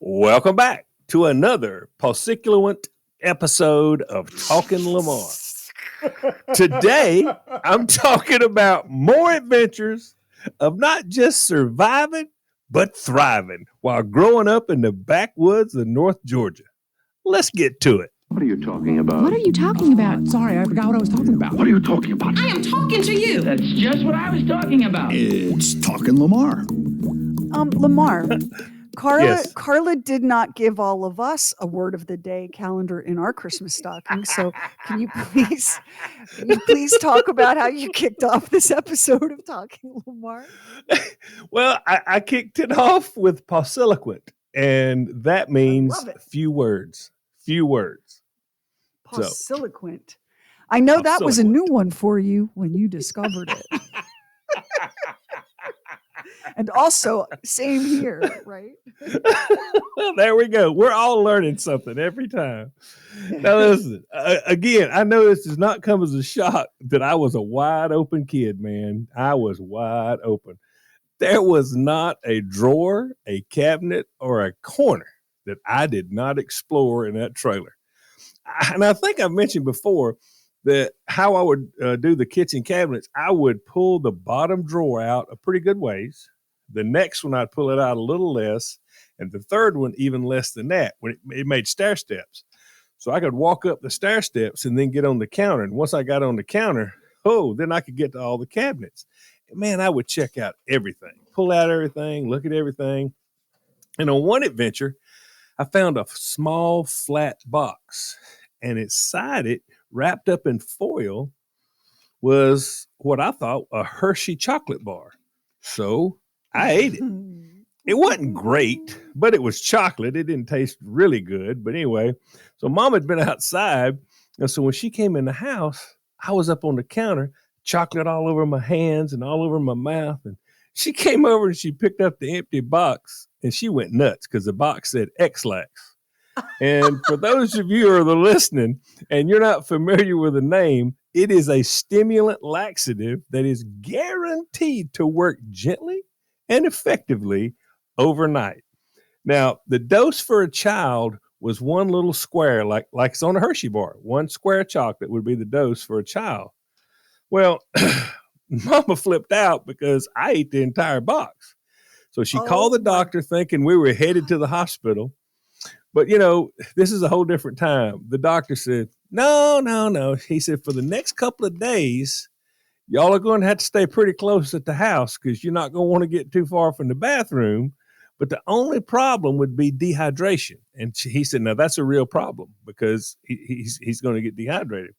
Welcome back to another pulsiculant episode of Talking Lamar. Today, I'm talking about more adventures of not just surviving, but thriving while growing up in the backwoods of North Georgia. Let's get to it. What are you talking about? What are you talking about? Sorry, I forgot what I was talking about. What are you talking about? I am talking to you. That's just what I was talking about. It's Talking Lamar. Lamar, Yes. Carla did not give all of us a word of the day calendar in our Christmas stocking. So can you please talk about how you kicked off this episode of Talking Lamar? Well, I kicked it off with pausiloquent, and that means love it. few words. Few words. So- Pausiloquent. I know that was a Pausiloquent. new one for you when you discovered it. And also, same here, right? Well, there we go. We're all learning something every time. Now, listen, again, I know this does not come as a shock that I was a wide open kid, man. I was wide open. There was not a drawer, a cabinet, or a corner that I did not explore in that trailer. And I think I've mentioned before that how I would do the kitchen cabinets, I would pull the bottom drawer out a pretty good ways. The next one, I'd pull it out a little less. And the third one, even less than that, when it made stair steps. So I could walk up the stair steps and then get on the counter. And once I got on the counter, then I could get to all the cabinets. And man, I would check out everything, pull out everything, look at everything. And on one adventure, I found a small flat box, and inside it, wrapped up in foil, was what I thought a Hershey chocolate bar. So I ate it. It wasn't great, but it was chocolate. It didn't taste really good. But anyway, so Mom had been outside. And so when she came in the house, I was up on the counter, chocolate all over my hands and all over my mouth. And she came over and she picked up the empty box, and she went nuts because the box said Ex-Lax. And for those of you who are listening and you're not familiar with the name, it is a stimulant laxative that is guaranteed to work gently and effectively overnight. Now, the dose for a child was one little square, like it's on a Hershey bar. One square of chocolate would be the dose for a child. Well, Mama flipped out because I ate the entire box. So she called the doctor thinking we were headed to the hospital. But, this is a whole different time. The doctor said, no. He said, for the next couple of days, y'all are going to have to stay pretty close at the house because you're not going to want to get too far from the bathroom. But the only problem would be dehydration. And he said, no, that's a real problem because he's going to get dehydrated.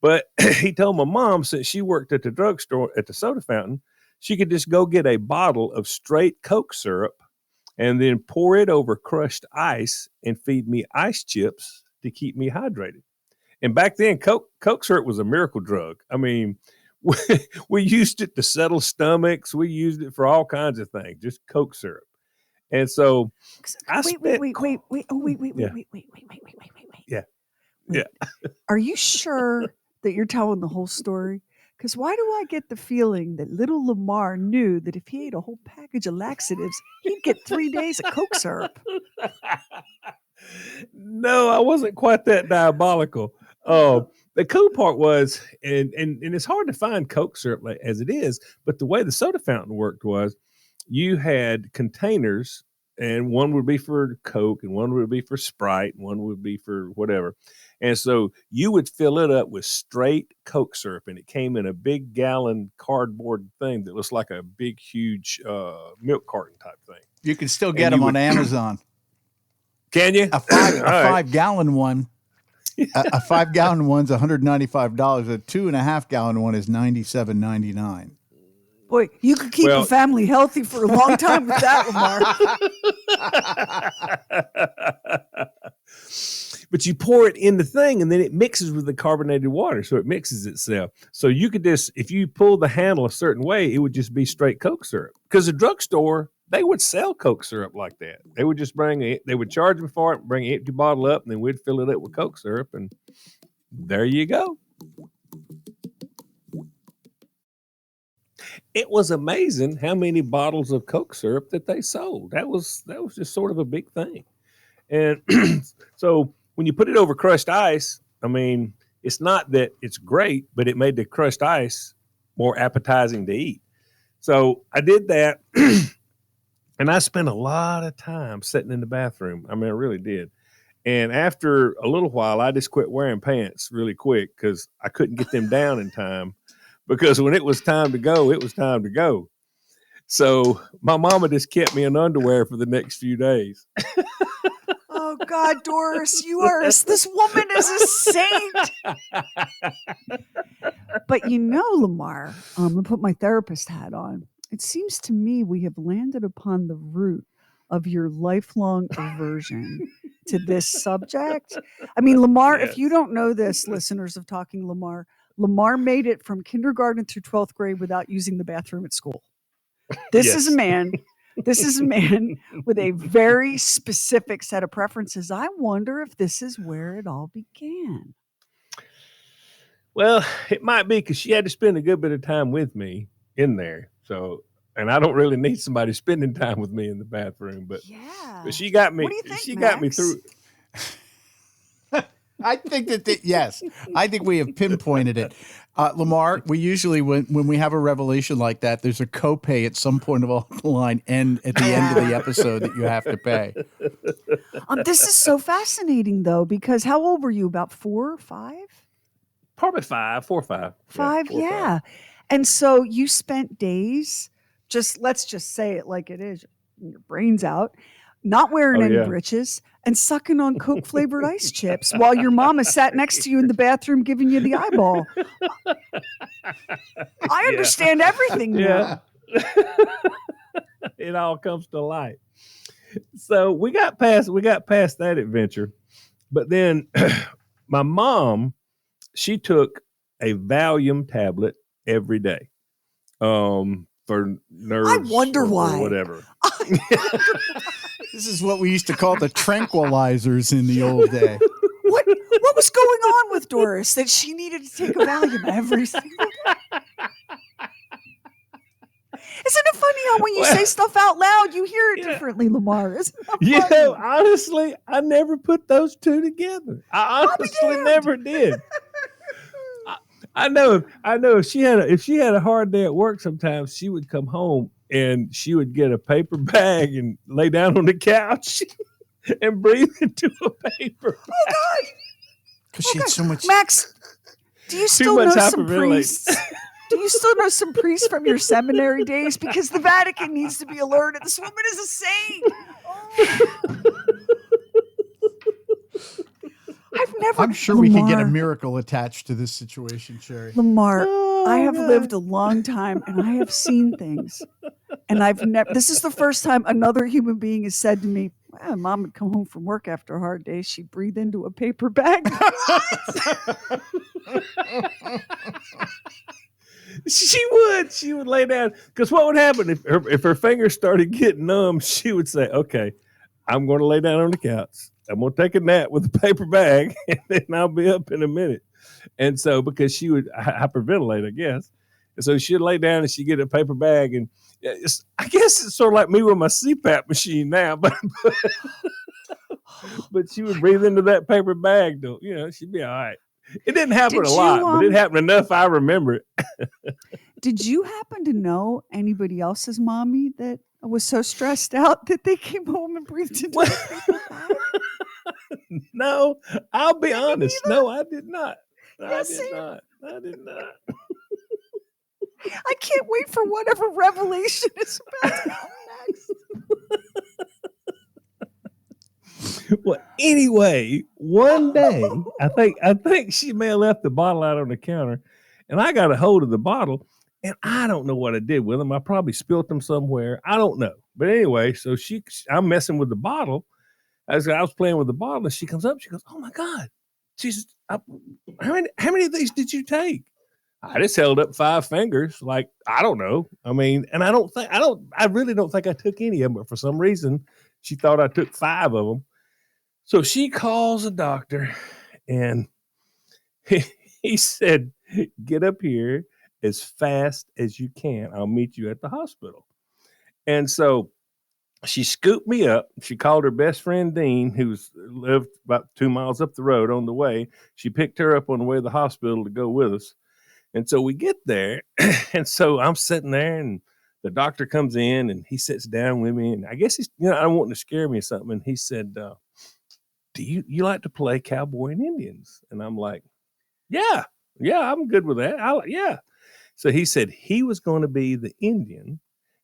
But he told my mom, since she worked at the drugstore at the soda fountain, she could just go get a bottle of straight Coke syrup and then pour it over crushed ice and feed me ice chips to keep me hydrated. And back then, Coke syrup was a miracle drug. I mean, we used it to settle stomachs. We used it for all kinds of things, just Coke syrup. And so Wait. Yeah. Are you sure that you're telling the whole story? Because why do I get the feeling that little Lamar knew that if he ate a whole package of laxatives, he'd get 3 days of Coke syrup? No, I wasn't quite that diabolical. The cool part was, and it's hard to find Coke syrup as it is, but the way the soda fountain worked was you had containers, and one would be for Coke, and one would be for Sprite, and one would be for whatever. And so you would fill it up with straight Coke syrup, and it came in a big gallon cardboard thing that looks like a big, huge milk carton type thing. You can still get them on Amazon. Can you? A 5-gallon one. A 5-gallon one's $195. A 2.5-gallon one is $97.99. Boy, you could keep a family healthy for a long time with that, Lamar. But you pour it in the thing, and then it mixes with the carbonated water, so it mixes itself. So you could just, if you pull the handle a certain way, it would just be straight Coke syrup. Because the drugstore, they would sell Coke syrup like that. They would just they would charge me for it, bring an empty bottle up, and then we'd fill it up with Coke syrup, and there you go. it was amazing how many bottles of Coke syrup that they sold. That was just sort of a big thing. And so when you put it over crushed ice, I mean, it's not that it's great, but it made the crushed ice more appetizing to eat. So I did that, and I spent a lot of time sitting in the bathroom. I mean, I really did. And after a little while, I just quit wearing pants really quick because I couldn't get them down in time. Because when it was time to go, it was time to go. So my mama just kept me in underwear for the next few days. Oh God, Doris, this woman is a saint. But Lamar, I'm gonna put my therapist hat on. It seems to me we have landed upon the root of your lifelong aversion to this subject. I mean, Lamar, Yes. if you don't know this, listeners of Talking Lamar made it from kindergarten through 12th grade without using the bathroom at school. This is a man with a very specific set of preferences. I wonder if this is where it all began. Well, it might be because she had to spend a good bit of time with me in there. So, and I don't really need somebody spending time with me in the bathroom, but she got me. What do you think, she got me Max? through. I think yes, I think we have pinpointed it. Lamar, we usually, when we have a revelation like that, there's a copay at some point of the line and at the end of the episode that you have to pay. This is so fascinating, though, because how old were you? About 4 or 5? Probably 4 or 5. 5, 4 or 5. And so you spent days, let's just say it like it is, your brain's out, not wearing any britches and sucking on Coke flavored ice chips while your mama sat next to you in the bathroom giving you the eyeball. I understand everything now. It all comes to light. So we got past that adventure, but then my mom, she took a Valium tablet every day, for nerves. I wonder why. Or whatever. This is what we used to call the tranquilizers in the old day. What was going on with Doris that she needed to take a Valium every single day? Isn't it funny how when you say stuff out loud, you hear it differently, Lamar? Isn't that funny? Honestly, I never put those two together. I honestly never did. I know if she had a hard day at work, sometimes she would come home and she would get a paper bag and lay down on the couch and breathe into a paper bag. Oh God! Because she had so much. Max, do you still know some priests? Do you still know some priests from your seminary days? Because the Vatican needs to be alerted. This woman is a saint. I'm sure we can get a miracle attached to this situation, Sheri. Lamar, I have lived a long time and I have seen things. And this is the first time another human being has said to me, well, Mom would come home from work after a hard day. She'd breathe into a paper bag. She would lay down, because what would happen if her fingers started getting numb? She would say, "Okay, I'm going to lay down on the couch. I'm going to take a nap with a paper bag, and then I'll be up in a minute." And so, because she would hyperventilate, I guess, and so she'd lay down and she'd get a paper bag, and I guess it's sort of like me with my CPAP machine now, but she would breathe into that paper bag, though. She'd be all right. It didn't happen a lot, but it happened enough I remember it. Did you happen to know anybody else's mommy that was so stressed out that they came home and breathed into a paper bag? No, I'll be honest. No, I did not. I did not. I can't wait for whatever revelation is about to come next. Well, anyway, one day I think she may have left the bottle out on the counter, and I got a hold of the bottle, and I don't know what I did with them. I probably spilt them somewhere. I don't know. But anyway, so I'm messing with the bottle. As I was playing with the bottle, and she comes up. She goes, "Oh my God!" She says, "How many of these did you take?" I just held up 5 fingers, like I don't know. I mean, and I really don't think I took any of them. But for some reason, she thought I took 5 of them. So she calls a doctor, and he said, "Get up here as fast as you can. I'll meet you at the hospital. And so she scooped me up. She called her best friend, Dean, who lived about 2 miles up the road on the way. She picked her up on the way to the hospital to go with us. And so we get there. And so I'm sitting there, and the doctor comes in, and he sits down with me. And I guess he's, I don't want to scare me or something. And he said, do you like to play cowboy and Indians? And I'm like, yeah, I'm good with that. Yeah. So he said he was going to be the Indian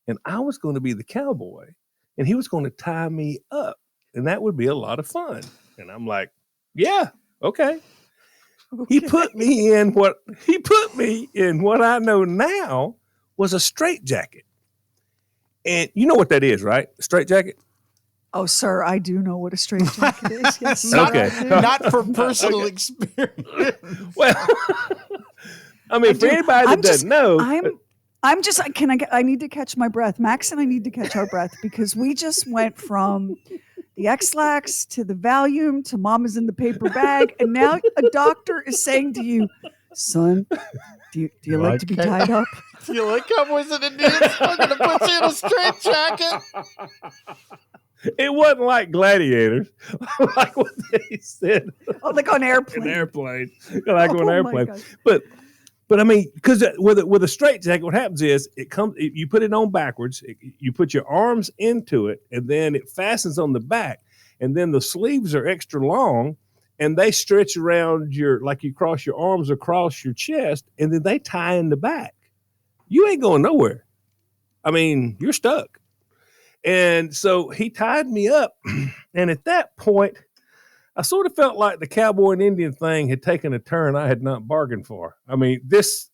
and I was going to be the cowboy, and he was going to tie me up, and that would be a lot of fun. And I'm like, yeah, okay. He put me in what I know now was a straitjacket. And you know what that is, right? A straitjacket? Oh, sir, I do know what a straitjacket is. Yes, Okay. Not for personal experience. Well, I mean, for anybody that doesn't know, I need to catch my breath. Max and I need to catch our breath because we just went from the Ex-Lax to the Valium to Mama's in the paper bag. And now a doctor is saying to you, son, do you like to be tied up? Do you like cowboys and Indians? I'm going to put you in a straitjacket. it wasn't like gladiators, like what they said. Oh, like on airplane. An airplane. Like on airplane. But I mean, because with a straitjacket, what happens is you put it on backwards, you put your arms into it, and then it fastens on the back, and then the sleeves are extra long, and they stretch around like you cross your arms across your chest, and then they tie in the back. You ain't going nowhere. I mean, you're stuck. And so he tied me up, and at that point, I sort of felt like the cowboy and Indian thing had taken a turn I had not bargained for. I mean, this,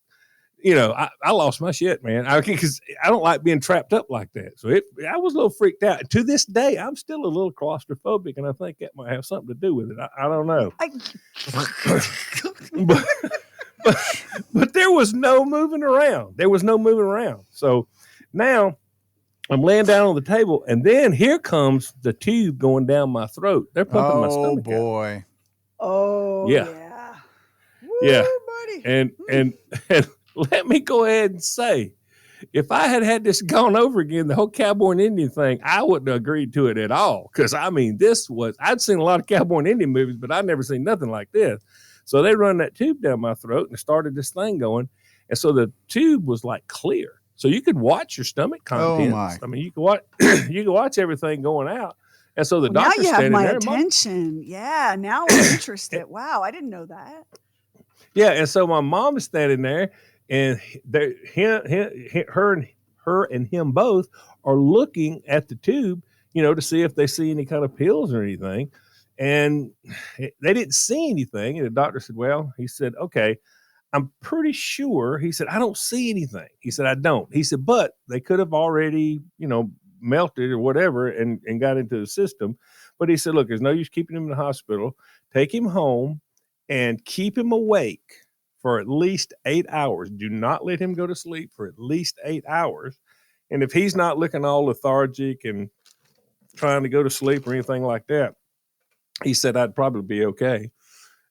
I lost my shit, man. Because I don't like being trapped up like that. So I was a little freaked out. To this day, I'm still a little claustrophobic, and I think that might have something to do with it. I don't know. But there was no moving around. So now I'm laying down on the table, and then here comes the tube going down my throat. They're pumping my stomach out. Oh, boy. Oh, yeah. Woo, yeah. buddy. And let me go ahead and say, if I had this gone over again, the whole cowboy and Indian thing, I wouldn't have agreed to it at all. Because, I mean, I'd seen a lot of cowboy and Indian movies, but I'd never seen nothing like this. So they run that tube down my throat and started this thing going. And so the tube was like clear. So you could watch your stomach contents. Oh my. I mean, you could watch everything going out. And so the doctor's now you have my there, attention. Yeah, now I'm interested. Wow, I didn't know that. Yeah, and so my mom is standing there, and her and him both are looking at the tube, to see if they see any kind of pills or anything. And they didn't see anything. And the doctor said, well, he said, okay, I'm pretty sure. He said, I don't see anything. He said, I don't. He said, but they could have already, melted or whatever and got into the system. But he said, look, there's no use keeping him in the hospital. Take him home and keep him awake for at least 8 hours. Do not let him go to sleep for at least 8 hours. And if he's not looking all lethargic and trying to go to sleep or anything like that, he said, I'd probably be okay.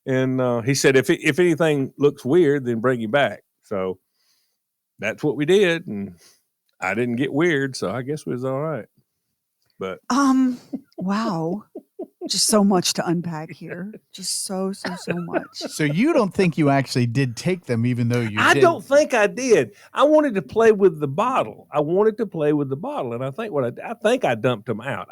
And he said, if anything looks weird, then bring him back. So that's what we did. And I didn't get weird. So I guess it was all right. But wow. Just so much to unpack here. Just so much. So you don't think you actually did take them, even though you I did? don't think I did. I wanted to play with the bottle. And I think I dumped them out.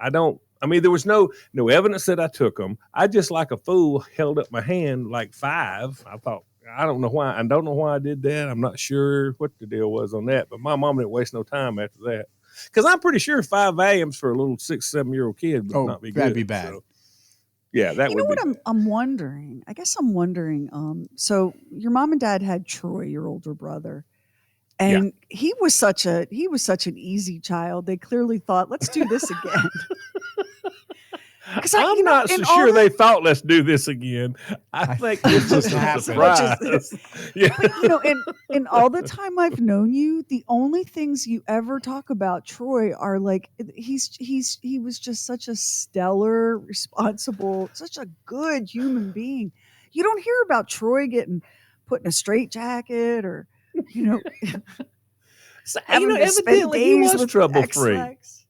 There was no evidence that I took them. I just, like a fool, held up my hand like 5. I thought, I don't know why. I don't know why I did that. I'm not sure what the deal was on that. But my mom didn't waste no time after that. Because I'm pretty sure 5 Valiums for a little 6-7-year-old kid would not be good. That'd be bad. So, yeah, that would be what I'm wondering? I guess I'm wondering. So your mom and dad had Troy, your older brother. And he was such an easy child. They clearly thought, let's do this again. I'm not so sure they thought, let's do this again. I think this just happened. Yeah. But, in all the time I've known you, the only things you ever talk about Troy are like, he was just such a stellar, responsible, such a good human being. You don't hear about Troy getting put in a straitjacket or You know, So, having to spend evidently he days was with trouble-free. Ex-Lax.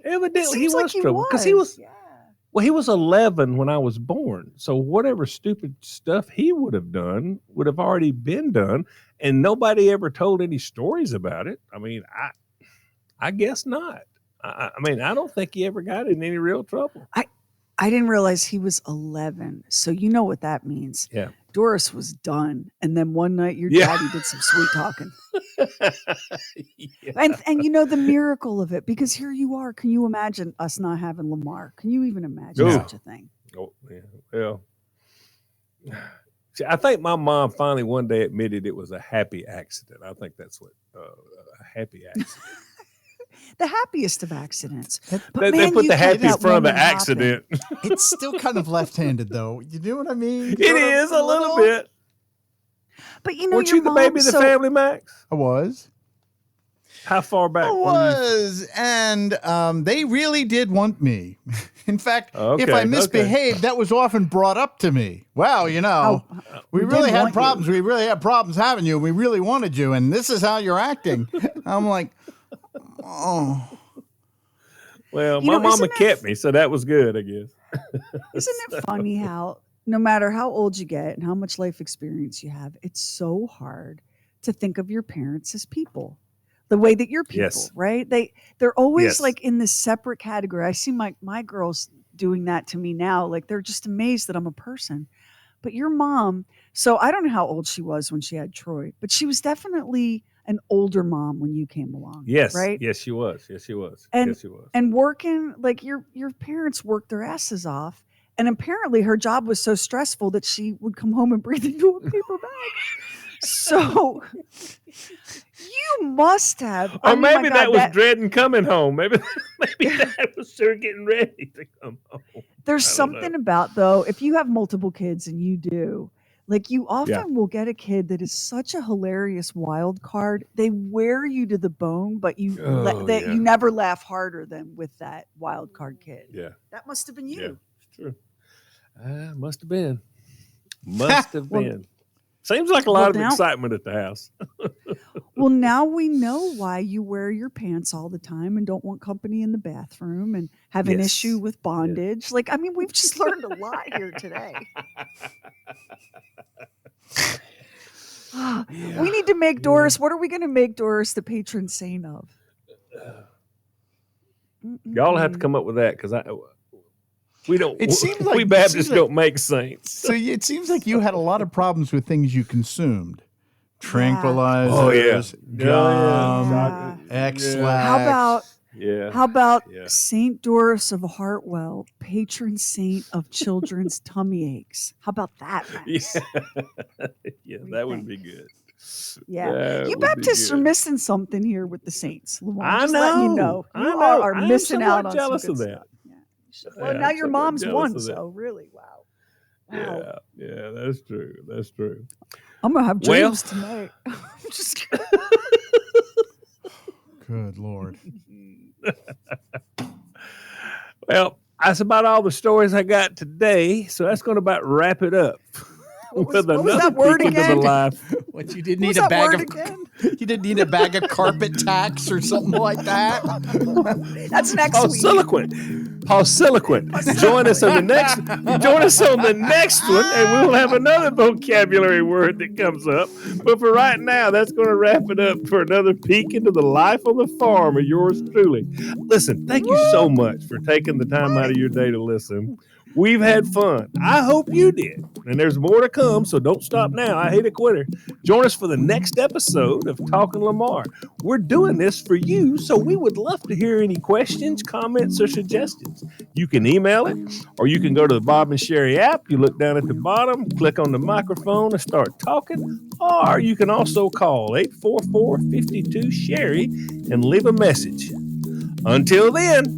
Evidently he Seems like was trouble because he was. Yeah. Well, he was 11 when I was born. So whatever stupid stuff he would have done would have already been done, and nobody ever told any stories about it. I mean, I guess not. I mean, I don't think he ever got in any real trouble. I didn't realize he was 11. So you know what that means. Yeah. Doris was done. And then one night your Yeah. daddy did some sweet talking. Yeah. And you know the miracle of it, because here you are. Can you imagine us not having Lamar? Can you even imagine No. such a thing? Oh, yeah. Well, see, I think my mom finally one day admitted it was a happy accident. I think that's what a happy accident. The happiest of accidents. But They man, put you the kept happy in that front of the woman hopping. accident. It's still kind of left-handed, though. You know what I mean? It is a little bit. But you know, Weren't your you the mom, baby of the so- family, Max? I was. How far back? I were you? was, and they really did want me. In fact, if Okay, I okay. misbehaved, that was often brought up to me. Well, you know, we didn't really had want you. problems. We really had problems having you. We really wanted you, and this is how you're acting. I'm like, oh. Well, You my know, mama isn't it- kept me, so that was good, I guess. Isn't it funny how no matter how old you get and how much life experience you have, it's so hard to think of your parents as people. The way that you're people, Yes. right? They're always Yes. like in this separate category. I see my girls doing that to me now. Like they're just amazed that I'm a person. But your mom, so I don't know how old she was when she had Troy, but she was definitely an older mom when you came along. Yes. Right? Yes, she was. Yes, she was. And- Yes, she was. And working, like your parents worked their asses off. And apparently her job was so stressful that she would come home and breathe into a paper bag. So you must have. Or I mean, my maybe God, that was dreading coming home. Maybe that was sure getting ready to come home. There's I don't know. something about, though, if you have multiple kids and you do, like you often will get a kid that is such a hilarious wild card. They wear you to the bone, but you yeah. you never laugh harder than with that wild card kid. Yeah. That must have been you. Yeah, it's true. Must have been. Must have Well- been. Seems like a lot of now- excitement at the house. Well, now we know why you wear your pants all the time and don't want company in the bathroom and have an Yes. issue with bondage. Like, I mean, we've just learned a lot here today. We need to make Doris. What are we going to make Doris the patron saint of? Y'all have to come up with that because we don't. It seems we like- it Baptists seems like- don't make saints. So it seems like you had a lot of problems with things you consumed. Tranquilizers, Oh, yeah. gum, Yeah. Ex-Lax. How about Yeah. Saint Doris of Hartwell, patron saint of children's tummy aches? How about that, Max? Yeah, that would be good. Yeah. That You would be Baptists are good. missing something here with the saints. Lamar. I Just letting you know. know. I You know. are I am missing somewhat out on jealous some of good that. stuff. Yeah. Well, Yeah, now I'm your somewhat mom's jealous won, of that. so really, wow. Yeah, that's true. That's true. I'm gonna have Well- dreams tonight. I'm just kidding. Good Lord. Well, that's about all the stories I got today. So that's going to about wrap it up. What was with that another word peek into the again? life. What, you didn't What need was a that bag word of again? you didn't need a bag of carpet tacks or something like that. That's next week. Pausiloquent. Join us on the next. Join us on the next one, and we will have another vocabulary word that comes up. But for right now, that's going to wrap it up for another peek into the life on the farm of yours truly. Listen, thank you so much for taking the time out of your day to listen. We've had fun. I hope you did. And there's more to come, so don't stop now. I hate a quitter. Join us for the next episode of Talking Lamar. We're doing this for you, so we would love to hear any questions, comments, or suggestions. You can email it, or you can go to the Bob and Sheri app. You look down at the bottom, click on the microphone, and start talking. Or you can also call 844-52-SHERI and leave a message. Until then,